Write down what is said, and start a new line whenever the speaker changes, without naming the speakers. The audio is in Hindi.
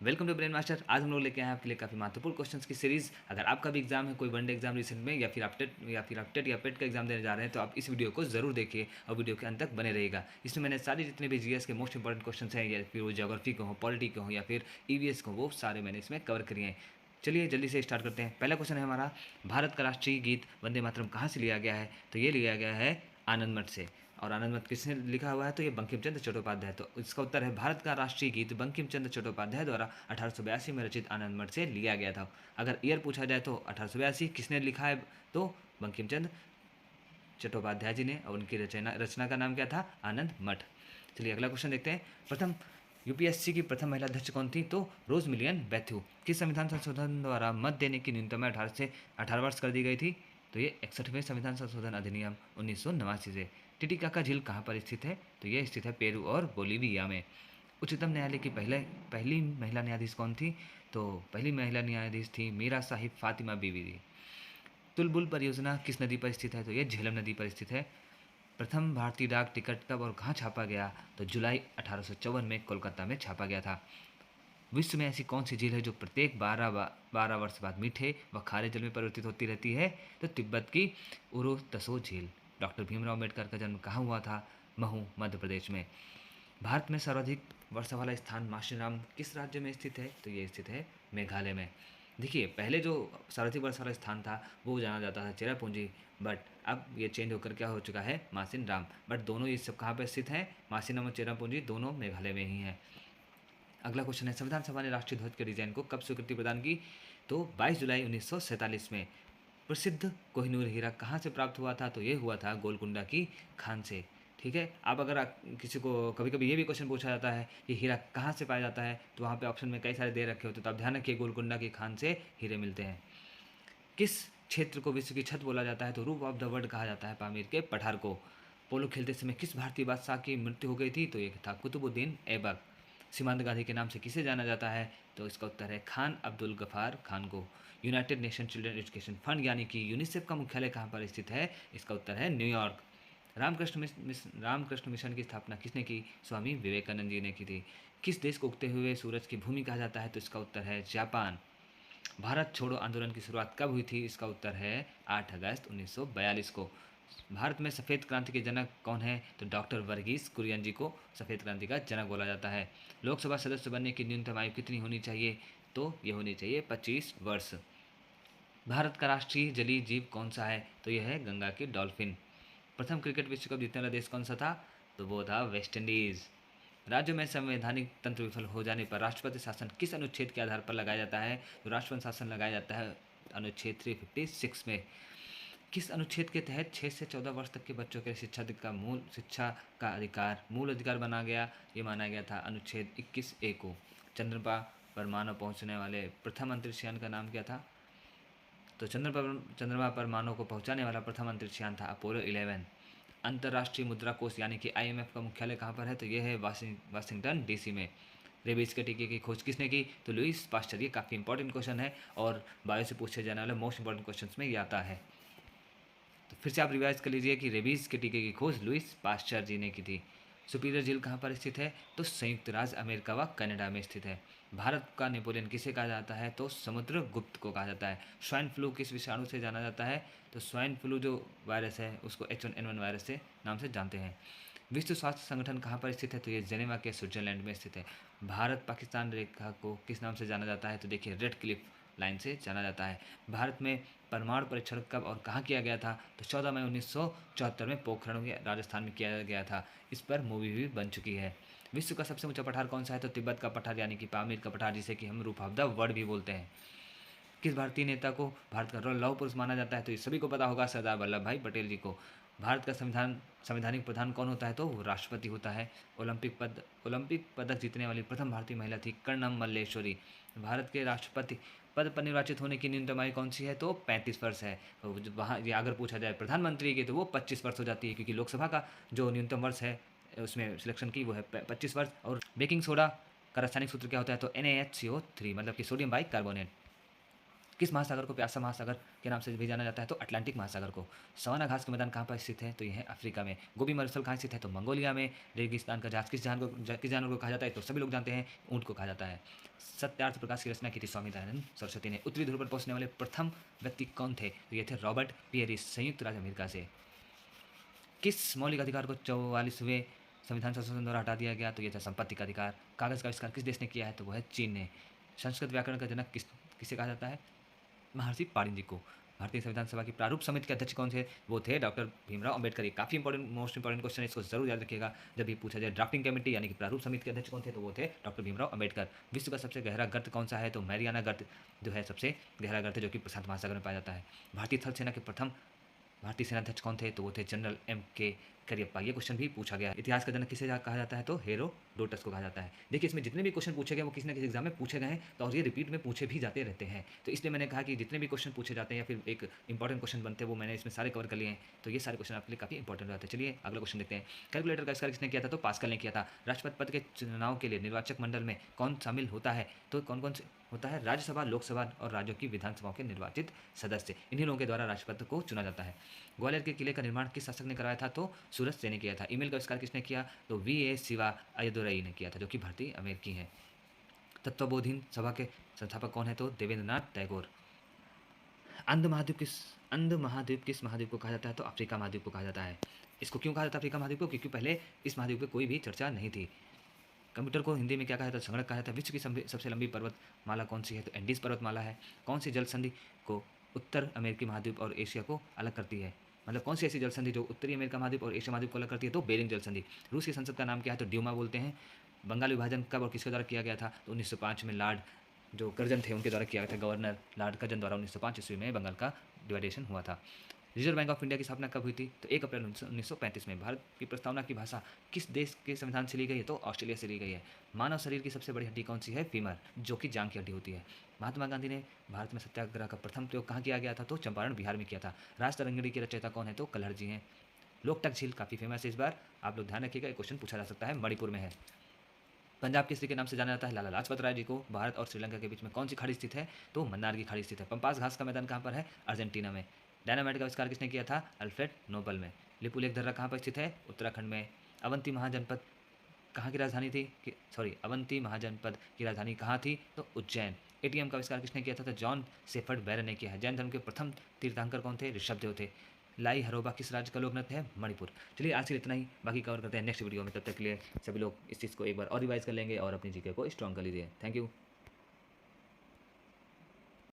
Welcome to brain master. आज हम लोग लेके आए हैं आपके लिए काफ़ी महत्वपूर्ण क्वेश्चंस की सीरीज़। अगर आपका भी एग्जाम है, कोई वनडे एग्जाम रिसेंट में, या फिर आप टेट या पेट का एग्जाम देने जा रहे हैं, तो आप इस वीडियो को ज़रूर देखिए और वीडियो के अंत तक बने रहेगा। इसमें मैंने सारे जितने भी जीएस के मोस्ट इंपॉर्टेंट क्वेश्चन हैं, या फिर वो ज्योग्राफी के हों, पॉलिटी के हों, या फिर ईवीएस को, वो सारे मैंने इसमें कवर किए हैं। चलिए जल्दी से स्टार्ट करते हैं। पहला क्वेश्चन है हमारा, भारत का राष्ट्रीय गीत वंदे मातरम कहाँ से लिया गया है? तो ये लिया गया है आनंद मठ से। और आनंद मठ किसने लिखा हुआ है? तो ये बंकिम चंद्र चट्टोपाध्याय। तो इसका उत्तर है, भारत का राष्ट्रीय गीत बंकिम चंद्र चट्टोपाध्याय द्वारा 1882 में रचित आनंद मठ से लिया गया था। अगर ईयर पूछा जाए तो 1882 किसने लिखा है? तो बंकिम चंद्र चट्टोपाध्याय जी ने। और उनकी रचना रचना का नाम क्या था? आनंद मठ। चलिए अगला क्वेश्चन देखते हैं। प्रथम यूपीएससी की प्रथम महिला अध्यक्ष कौन थी? तो रोज मिलियन बैथ्यू। किस संविधान संशोधन द्वारा मत देने की न्यूनतम 18 से 18 वर्ष कर दी गई थी? तो ये 61वें संविधान संशोधन अधिनियम 1989 से। टिटिकाका झील कहाँ पर स्थित है? तो ये स्थित है पेरू और बोलीविया में। उच्चतम न्यायालय की पहली महिला न्यायाधीश कौन थी? तो पहली महिला न्यायाधीश थी मीरा साहिब फातिमा बीवी। तुलबुल परियोजना किस नदी पर स्थित है? तो ये झेलम नदी पर स्थित है। प्रथम भारतीय डाक टिकट कब और कहाँ छापा गया? तो जुलाई 1854 में कोलकाता में छापा गया था। विश्व में ऐसी कौन सी झील है जो प्रत्येक 12 वर्ष बाद मीठे व खारे जल में परिवर्तित होती रहती है? तो तिब्बत की उरो तसो झील। डॉक्टर भीमराव अम्बेडकर का जन्म कहाँ हुआ था? महू, मध्य प्रदेश में। भारत में सर्वाधिक वर्षा वाला स्थान माशिनराम किस राज्य में स्थित है? तो ये स्थित है मेघालय में। देखिए, पहले जो सर्वाधिक वर्षा वाला स्थान था वो जाना जाता था चेरापूंजी, बट अब ये चेंज होकर क्या हो चुका है? मासिनराम। बट दोनों ये सब कहाँ पर स्थित हैं? मासिनराम और चेरापूंजी दोनों मेघालय में ही हैं। अगला क्वेश्चन है, संविधान सभा ने राष्ट्रीय ध्वज के डिजाइन को कब स्वीकृति प्रदान की? तो 22 जुलाई 1947 में। प्रसिद्ध कोहिनूर हीरा कहाँ से प्राप्त हुआ था? तो ये हुआ था गोलकुंडा की खान से। ठीक है। अब अगर किसी को कभी कभी ये भी क्वेश्चन पूछा जाता है कि हीरा कहाँ से पाया जाता है, तो वहाँ पे ऑप्शन में कई सारे दे रखे होते, तो आप ध्यान रखिए, गोलकुंडा की खान से हीरे मिलते हैं। किस क्षेत्र को विश्व की छत बोला जाता है? तो रूफ ऑफ द वर्ल्ड कहा जाता है पामीर के पठार को। पोलो खेलते समय किस भारतीय बादशाह की मृत्यु हो गई थी? तो ये था कुतुबुद्दीन ऐबक। सीमांत गांधी के नाम से किसे जाना जाता है? तो इसका उत्तर है खान अब्दुल गफार खान को। United nation children education fund यानी कि यूनिसेफ का मुख्यालय कहाँ पर स्थित है? इसका उत्तर है न्यूयॉर्क। रामकृष्ण मिशन की स्थापना किसने की? स्वामी विवेकानंद जी ने की थी। किस देश को उगते हुए सूरज की भूमि कहा जाता है? तो इसका उत्तर है जापान। भारत छोड़ो आंदोलन की शुरुआत कब हुई थी? इसका उत्तर है 8 अगस्त 1942 को। भारत में सफ़ेद क्रांति के जनक कौन है? तो डॉक्टर वर्गीस कुरियन जी को सफ़ेद क्रांति का जनक बोला जाता है। लोकसभा सदस्य बनने की न्यूनतम आयु कितनी होनी चाहिए? तो ये होनी चाहिए 25 वर्ष। भारत का राष्ट्रीय जलीय जीव कौन सा है? तो यह है गंगा की डॉल्फिन। प्रथम क्रिकेट विश्व कप जीतने वाला देश कौन सा था? तो वो था वेस्ट इंडीज़। राज्य में संवैधानिक तंत्र विफल हो जाने पर राष्ट्रपति शासन किस अनुच्छेद के आधार पर लगाया जाता है? तो राष्ट्रपति शासन लगाया जाता है अनुच्छेद 356 में। किस अनुच्छेद के तहत 6 से 14 वर्ष तक के बच्चों के शिक्षा का अधिकार मूल अधिकार बना गया? ये माना गया था अनुच्छेद 21A को। चंद्रमा पर मानव पहुंचने वाले प्रथम अंतरिक्ष यान का नाम क्या था? तो चंद्रमा पर मानव को पहुंचाने वाला प्रथम अंतरिक्ष यान था अपोलो 11। अंतर्राष्ट्रीय मुद्रा कोष यानी कि आईएमएफ का मुख्यालय कहाँ पर है? तो यह है वाशिंगटन डीसी में। रेबीज के टीके की खोज किसने की? तो लुईस पास्चर। ये काफ़ी इंपॉर्टेंट क्वेश्चन है और बायो से पूछे जाने वाले मोस्ट इंपॉर्टेंट क्वेश्चन में ये आता है। तो फिर से आप रिवाइज कर लीजिए कि रेबीज के टीके की खोज लुईस पास्चर जी ने की थी। सुपीरियर झील कहाँ पर स्थित है? तो संयुक्त राज्य अमेरिका व कनाडा में स्थित है। भारत का नेपोलियन किसे कहा जाता है? तो समुद्रगुप्त को कहा जाता है। स्वाइन फ्लू किस विषाणु से जाना जाता है? तो स्वाइन फ्लू जो वायरस है उसको H1N1 वायरस से नाम से जानते हैं। विश्व स्वास्थ्य संगठन कहाँ पर स्थित है? तो ये जेनेवा के स्विट्जरलैंड में स्थित है। भारत पाकिस्तान रेखा को किस नाम से जाना जाता है? तो देखिए, रेड क्लिफ लाइन से जाना जाता है। भारत में परमाणु परीक्षण कब और कहाँ किया गया था? तो 14 मई 1974 में पोखरण राजस्थान में किया गया था। इस पर मूवी भी बन चुकी है। विश्व का सबसे ऊंचा पठार कौन सा है? तो तिब्बत का पठार यानी कि पामीर का पठार, जिसे कि हम रूफ ऑफ द वर्ल्ड भी बोलते हैं। किस भारतीय नेता को भारत का लौह पुरुष माना जाता है? तो ये सभी को पता होगा, सरदार वल्लभ भाई पटेल जी को। भारत का संवैधानिक प्रधान कौन होता है? तो वो राष्ट्रपति होता है। ओलंपिक पदक जीतने वाली प्रथम भारतीय महिला थी कर्णम मल्लेश्वरी। भारत के राष्ट्रपति पद पर निर्वाचित होने की न्यूनतम आयु कौन सी है? तो 35 वर्ष है। तो वहाँ ये अगर पूछा जाए प्रधानमंत्री की, तो वो 25 वर्ष हो जाती है, क्योंकि लोकसभा का जो न्यूनतम वर्ष है उसमें सिलेक्शन की वो है 25 वर्ष। और बेकिंग सोडा का रासायनिक सूत्र क्या होता है? तो NaHCO3, मतलब कि सोडियम बाई कार्बोनेट। किस महासागर को प्यासा महासागर के नाम से भी जाना जाता है? तो अटलांटिक महासागर को। सवाना घास के मैदान कहाँ पर स्थित है? तो यह है अफ्रीका में। गोबी मरुस्थल कहाँ स्थित है? तो मंगोलिया में। रेगिस्तान का जहाज किस जानवर को कहा जाता है? तो सभी लोग जानते हैं, ऊँट को कहा जाता है। सत्यार्थ प्रकाश की रचना की थी स्वामी दयानंद सरस्वती ने। उत्तरी ध्रुव पर पहुंचने वाले प्रथम व्यक्ति कौन थे? तो ये थे रॉबर्ट पियरिस, संयुक्त राज्य अमेरिका से। किस मौलिक अधिकार को 44वें संविधान संशोधन द्वारा हटा दिया गया? तो यह था संपत्ति का अधिकार। कागज़ का आविष्कार किस देश ने किया है? तो वह है चीन ने। संस्कृत व्याकरण का जनक किसे कहा जाता है? महर्षि पाणिनि को। भारतीय संविधान सभा की प्रारूप समिति के अध्यक्ष कौन थे? वो थे डॉक्टर भीमराव अंबेडकर। ये काफ़ी मोस्ट इंपॉर्टेंट क्वेश्चन है, इसको जरूर याद रखिएगा जब भी पूछा जाए। ड्राफ्टिंग कमेटी यानी कि प्रारूप समिति के अध्यक्ष कौन थे? तो वो थे डॉक्टर भीमराव अंबेडकर। विश्व का सबसे गहरा गर्त कौन सा है? तो मैरियाना गर्त जो है सबसे गहरा गर्त है, जो कि प्रशांत महासागर में पाया जाता है। भारतीय थल सेना के प्रथम भारतीय सेनाध्यक्ष कौन थे? तो वो थे जनरल M.K. करियप्पा। ये क्वेश्चन भी पूछा गया। इतिहास का जनक किसे कहा जाता है? तो हेरोडोटस को कहा जाता है। देखिए इसमें जितने भी क्वेश्चन पूछे गए वो किसी न किसी एग्जाम में पूछे गए हैं, तो और ये रिपीट में पूछे भी जाते रहते हैं। तो इसलिए मैंने कहा कि जितने भी क्वेश्चन पूछे जाते हैं या फिर एक इंपॉर्टेंट क्वेश्चन बनते हैं वो मैंने इसमें सारे कवर कर लिए हैं, तो ये सारे क्वेश्चन आपके लिए काफ़ी इंपॉर्टेंट रहते हैं। चलिए अगला क्वेश्चन देखते हैं। कैलकुलेटर का आविष्कार किसने किया था? तो पास्कल ने किया था। राष्ट्रपति पद के चुनाव के लिए निर्वाचक मंडल में कौन शामिल होता है? तो कौन कौन से होता है? राज्यसभा, लोकसभा और राज्यों की विधानसभाओं के निर्वाचित सदस्य। इन्हीं लोगों के द्वारा राष्ट्रपति को चुना जाता है। ग्वालियर के किले का निर्माण किस शासक ने कराया था? तो सूरज सेन ने किया था। ईमेल का आविष्कार किसने किया? तो V.A. शिवा अयदुरई ने किया था, जो कि भारतीय अमेरिकी हैं। तत्वबोधिनी सभा के संस्थापक कौन है? तो देवेंद्रनाथ टैगोर। अंध महाद्वीप किस महाद्वीप को कहा जाता है? तो अफ्रीका महाद्वीप को कहा जाता है। इसको क्यों कहा जाता है अफ्रीका महाद्वीप को? क्योंकि पहले इस महाद्वीप पर कोई भी चर्चा नहीं थी। कंप्यूटर को हिंदी में क्या कहा जाता है? संगणक कहा जाता है। विश्व की सबसे लंबी पर्वतमाला कौन सी है? तो एंडीज पर्वतमाला है। कौन सी जल संधि को उत्तर अमेरिकी महाद्वीप और एशिया को अलग करती है? मतलब कौन सी ऐसी जल संधि जो उत्तरी अमेरिका महाद्वीप और एशिया महाद्वीप को अलग करती है? तो बेरिंग जल संधि। रूस की संसद का नाम क्या है? तो ड्यूमा बोलते हैं। बंगाल विभाजन कब और किसके द्वारा किया गया था? तो 1905 में लॉर्ड जो कर्जन थे उनके द्वारा किया गया था। गवर्नर लॉर्ड कर्जन द्वारा 1905 ईस्वी में बंगाल का डिवाइडेशन हुआ था। रिजर्व बैंक ऑफ इंडिया की स्थापना कब हुई थी? तो 1 अप्रैल 1935 में। भारत की प्रस्तावना की भाषा किस देश के संविधान से ली गई है? तो ऑस्ट्रेलिया से ली गई है। मानव शरीर की सबसे बड़ी हड्डी कौन सी है? फीमर, जो कि जांघ की हड्डी होती है। महात्मा गांधी ने भारत में सत्याग्रह का प्रथम प्रयोग कहाँ किया गया था? तो चंपारण बिहार में किया था। राज तरंगिणी के रचयिता कौन है? तो कल्हड़ जी हैं। लोकटक झील काफ़ी फेमस है, इस बार आप लोग ध्यान रखिएगा, एक क्वेश्चन पूछा जा सकता है, मणिपुर में है। पंजाब केसरी के नाम से जाना जाता है लाला लाजपत राय जी को। भारत और श्रीलंका के बीच में कौन सी खाड़ी स्थित है? तो मन्नार की खाड़ी स्थित है। पंपास घास का मैदान कहाँ पर है? अर्जेंटीना में। डायनामाइट का आविष्कार किसने किया था? अल्फ्रेड नोबल में। लिपुलेख दर्रा कहाँ पर स्थित है? उत्तराखंड में। अवंती महाजनपद कहाँ की राजधानी थी? अवंती महाजनपद की राजधानी कहाँ थी? तो उज्जैन। एटीएम का आविष्कार किसने किया था? तो जॉन सेफर्ड बैरन ने किया है। जैन धर्म के प्रथम तीर्थंकर कौन थे? ऋषभदेव थे। लाई हरोबा किस राज्य का लोक नृत्य है? मणिपुर। चलिए आज के लिए इतना ही, बाकी कवर करते हैं नेक्स्ट वीडियो में। तब तक के लिए सभी लोग इस चीज़ को एक बार और रिवाइज कर लेंगे और अपनी जीके को स्ट्रॉन्ग कर लीजिए। Thank you.